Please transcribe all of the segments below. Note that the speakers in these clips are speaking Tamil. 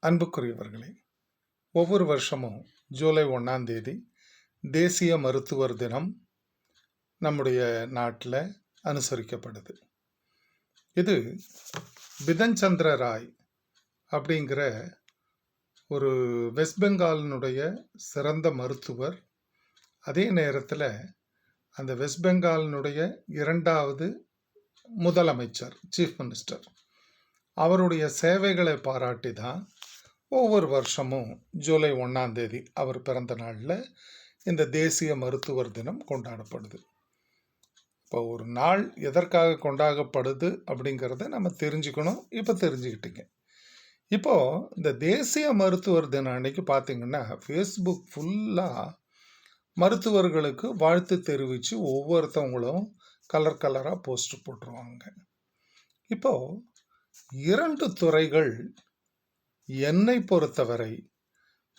அன்புக்குரியவர்களே, ஒவ்வொரு வருஷமும் ஜூலை 1ஆம் தேதி தேசிய மருத்துவர் தினம் நம்முடைய நாட்டில் அனுசரிக்கப்படுது. இது பிதன் சந்திர ராய் அப்படிங்கிற ஒரு வெஸ்ட் பெங்காலினுடைய சிறந்த மருத்துவர். அதே நேரத்தில் அந்த வெஸ்ட் பெங்காலினுடைய 2வது முதலமைச்சர், சீஃப் மினிஸ்டர். அவருடைய சேவைகளை பாராட்டி தான் ஒவ்வொரு வருஷமும் ஜூலை 1ஆம் தேதி அவர் பிறந்த நாளில் இந்த தேசிய மருத்துவர் தினம் கொண்டாடப்படுது. இப்போ ஒரு நாள் எதற்காக கொண்டாடப்படுது அப்படிங்கிறத நம்ம தெரிஞ்சுக்கணும். இப்போ தெரிஞ்சுக்கிட்டீங்க. இப்போது இந்த தேசிய மருத்துவர் தினம் அன்னைக்கு பார்த்தீங்கன்னா ஃபேஸ்புக் ஃபுல்லாக மருத்துவர்களுக்கு வாழ்த்து தெரிவித்து ஒவ்வொருத்தவங்களும் கலர் கலராக போஸ்ட் போட்டுருவாங்க. இப்போது 2 துறைகள் என்னை பொறுத்தவரை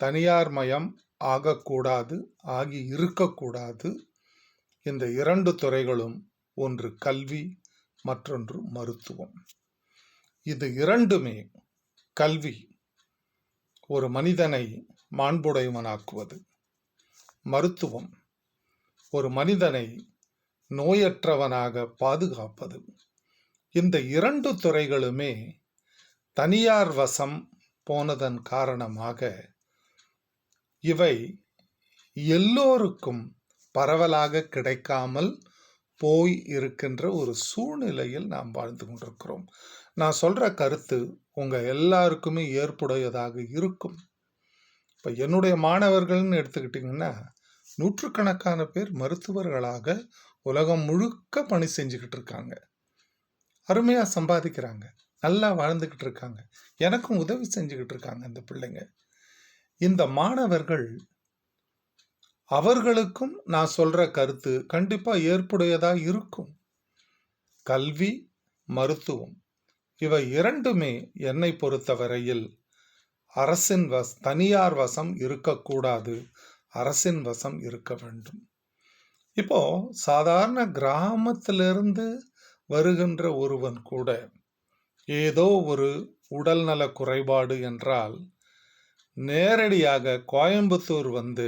தனியார் மயம் ஆகக்கூடாது, ஆகி இருக்கக்கூடாது. இந்த 2 துறைகளும், ஒன்று கல்வி, மற்றொன்று மருத்துவம். இது இரண்டுமே, கல்வி ஒரு மனிதனை மாண்புடையவனாக்குவது, மருத்துவம் ஒரு மனிதனை நோயற்றவனாக பாதுகாப்பது. இந்த 2 துறைகளுமே தனியார் வசம் போனதன் காரணமாக இவை எல்லோருக்கும் பரவலாக கிடைக்காமல் போய் இருக்கின்ற ஒரு சூழ்நிலையில் நாம் வாழ்ந்து கொண்டிருக்கிறோம். நான் சொல்கிற கருத்து உங்கள் எல்லாருக்குமே ஏற்புடையதாக இருக்கும். இப்போ என்னுடைய மாணவர்கள்னு எடுத்துக்கிட்டிங்கன்னா நூற்றுக்கணக்கான பேர் மருத்துவர்களாக உலகம் முழுக்க பணி செஞ்சுக்கிட்டு இருக்காங்க. அருமையாக சம்பாதிக்கிறாங்க, நல்லா வாழ்ந்துக்கிட்டு இருக்காங்க, எனக்கும் உதவி செஞ்சுக்கிட்டு இருக்காங்க இந்த பிள்ளைங்க. இந்த மாணவர்கள், அவர்களுக்கும் நான் சொல்கிற கருத்து கண்டிப்பாக ஏற்புடையதாக இருக்கும். கல்வி, மருத்துவம் இவை இரண்டுமே என்னை பொறுத்தவரையில் அரசின் தனியார் வசம் இருக்கக்கூடாது, அரசின் வசம் இருக்க வேண்டும். இப்போ சாதாரண கிராமத்திலிருந்து வருகின்ற ஒருவன் கூட ஏதோ ஒரு உடல்நல குறைபாடு என்றால் நேரடியாக கோயம்புத்தூர் வந்து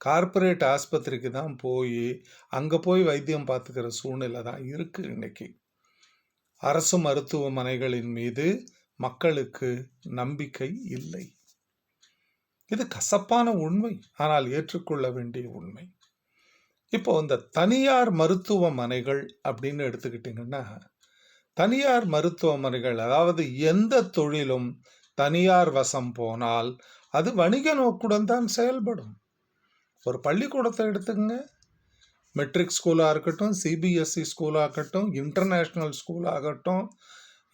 கார்ப்பரேட் ஆஸ்பத்திரிக்கு தான் போய் அங்கே போய் வைத்தியம் பார்த்துக்கிற சூழ்நிலை தான் இருக்குது இன்னைக்கு. அரசு மருத்துவமனைகளின் மீது மக்களுக்கு நம்பிக்கை இல்லை. இது கசப்பான உண்மை, ஆனால் ஏற்றுக்கொள்ள வேண்டிய உண்மை. இப்போ இந்த தனியார் மருத்துவமனைகள் அப்படின்னு எடுத்துக்கிட்டிங்கன்னா, தனியார் மருத்துவமனைகள், அதாவது எந்த தொழிலும் தனியார் வசம் போனால் அது வணிக நோக்குடன் தான் செயல்படும். ஒரு பள்ளிக்கூடத்தை எடுத்துக்கங்க, மெட்ரிக் ஸ்கூலாக இருக்கட்டும், சிபிஎஸ்சி ஸ்கூலாக இருக்கட்டும், இன்டர்நேஷ்னல் ஸ்கூலாகட்டும்,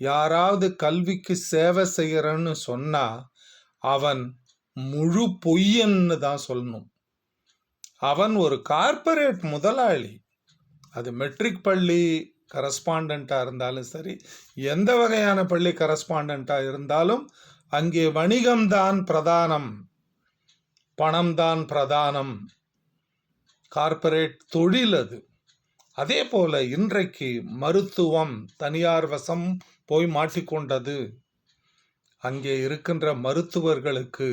யாராவது கல்விக்கு சேவை செய்கிறன்னு சொன்னால் அவன் முழு பொய்யன்னு தான் சொல்லணும். அவன் ஒரு கார்ப்பரேட் முதலாளி. அது மெட்ரிக் பள்ளி கரஸ்பாண்டண்ட்டாக இருந்தாலும் சரி, எந்த வகையான பள்ளி கரஸ்பாண்டண்ட்டாக இருந்தாலும் அங்கே வணிகம்தான் பிரதானம், பணம்தான் பிரதானம், கார்ப்பரேட் தொழில் அது. அதே போல இன்றைக்கு மருத்துவம் தனியார் வசம் போய் மாட்டிக்கொண்டது. அங்கே இருக்கின்ற மருத்துவர்களுக்கு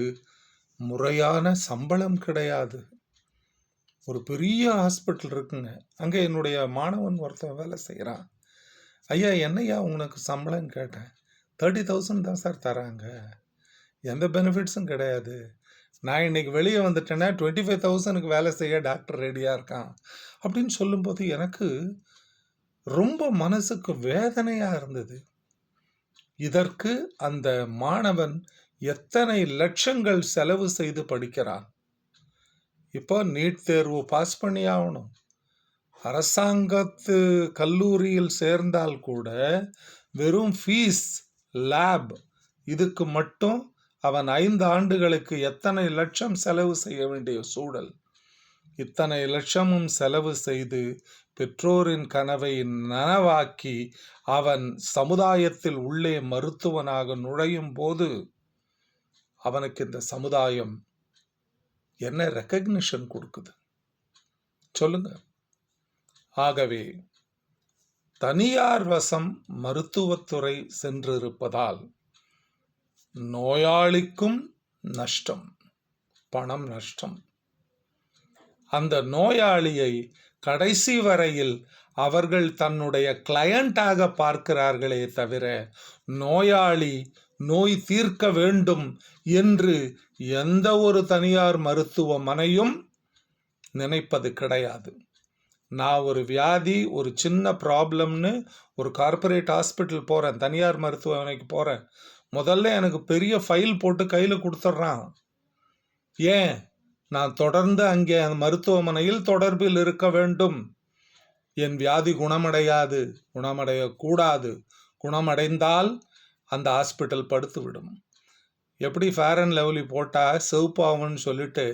முறையான சம்பளம் கிடையாது. ஒரு பெரிய ஹாஸ்பிட்டல் இருக்குங்க, அங்கே என்னுடைய மாணவன் ஒருத்தன் வேலை செய்கிறான். ஐயா, என்னையா உனக்கு சம்பளம் கேட்டேன். 30,000 தான் சார் தராங்க, எந்த பெனிஃபிட்ஸும் கிடையாது. நான் இன்னைக்கு வெளியே வந்துட்டேன்னா 25,000க்கு வேலை செய்ய டாக்டர் ரெடியாக இருக்கான் அப்படின்னு சொல்லும்போது எனக்கு ரொம்ப மனசுக்கு வேதனையாக இருந்தது. இதற்கு அந்த மாணவன் எத்தனை லட்சங்கள் செலவு செய்து படிக்கிறான். இப்போ நீட் தேர்வு பாஸ் பண்ணி ஆகணும். அரசாங்கத்து கல்லூரியில் சேர்ந்தால் கூட வெறும் ஃபீஸ், லேப், இதுக்கு மட்டும் அவன் 5 ஆண்டுகளுக்கு எத்தனை லட்சம் செலவு செய்ய வேண்டிய சூழல். இத்தனை லட்சமும் செலவு செய்து பெற்றோரின் கனவை நனவாக்கி அவன் சமுதாயத்தில் உள்ளே மருத்துவனாக நுழையும் போது அவனுக்கு இந்த சமுதாயம் என்ன ரெக்கக்னிஷன் கொடுக்குது சொல்லுங்க? ஆகவே தனியார் வசம் மருத்துவத்துறை சென்றிருப்பதால் நோயாளிக்கும் நஷ்டம், பணம் நஷ்டம். அந்த நோயாளியை கடைசி வரையில் அவர்கள் தன்னுடைய கிளையண்டாக பார்க்கிறார்களே தவிர, நோயாளி நோய் தீர்க்க வேண்டும் என்று எந்த ஒரு தனியார் மருத்துவமனையும் நினைப்பது கிடையாது. நான் ஒரு வியாதி, ஒரு சின்ன ப்ராப்ளம்னு ஒரு கார்ப்பரேட் ஹாஸ்பிட்டல் போகிறேன், தனியார் மருத்துவமனைக்கு போகிறேன், முதல்ல எனக்கு பெரிய ஃபைல் போட்டு கையில் கொடுத்துட்றான். ஏன்? நான் தொடர்ந்து அங்கே அந்த மருத்துவமனையில் தொடர்பில் இருக்க வேண்டும். என் வியாதி குணமடையாது, குணமடையக்கூடாது. குணமடைந்தால் அந்த ஹாஸ்பிட்டல் படுத்துவிடும். எப்படி ஃபேர் அண்ட் லவ்லி போட்டால் சிவப்பாகும்னு சொல்லிட்டு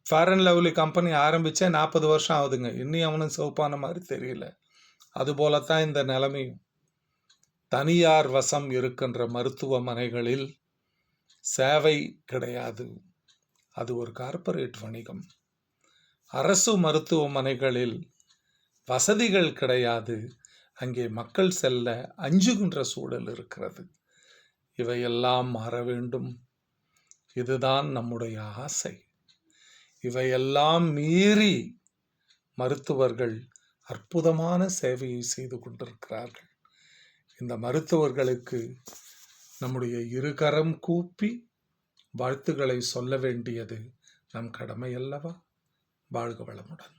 ஃபேர் அண்ட் லவ்லி கம்பெனி ஆரம்பித்தே 40 வருஷம் ஆகுதுங்க, இன்னும் அவனும் சிவப்பான மாதிரி தெரியல. அதுபோலத்தான் இந்த நிலைமையும். தனியார் வசம் இருக்கின்ற மருத்துவமனைகளில் சேவை கிடையாது, அது ஒரு கார்ப்பரேட் வணிகம். அரசு மருத்துவமனைகளில் வசதிகள் கிடையாது, அங்கே மக்கள் செல்ல அஞ்சுகின்ற சூழல் இருக்கிறது. இவையெல்லாம் மாற வேண்டும், இதுதான் நம்முடைய ஆசை. இவையெல்லாம் மீறி மருத்துவர்கள் அற்புதமான சேவையை செய்து கொண்டிருக்கிறார்கள். இந்த மருத்துவர்களுக்கு நம்முடைய இருகரம் கூப்பி வாழ்த்துக்களை சொல்ல வேண்டியது நம் கடமை அல்லவா? வாழ்க வளமுடன்.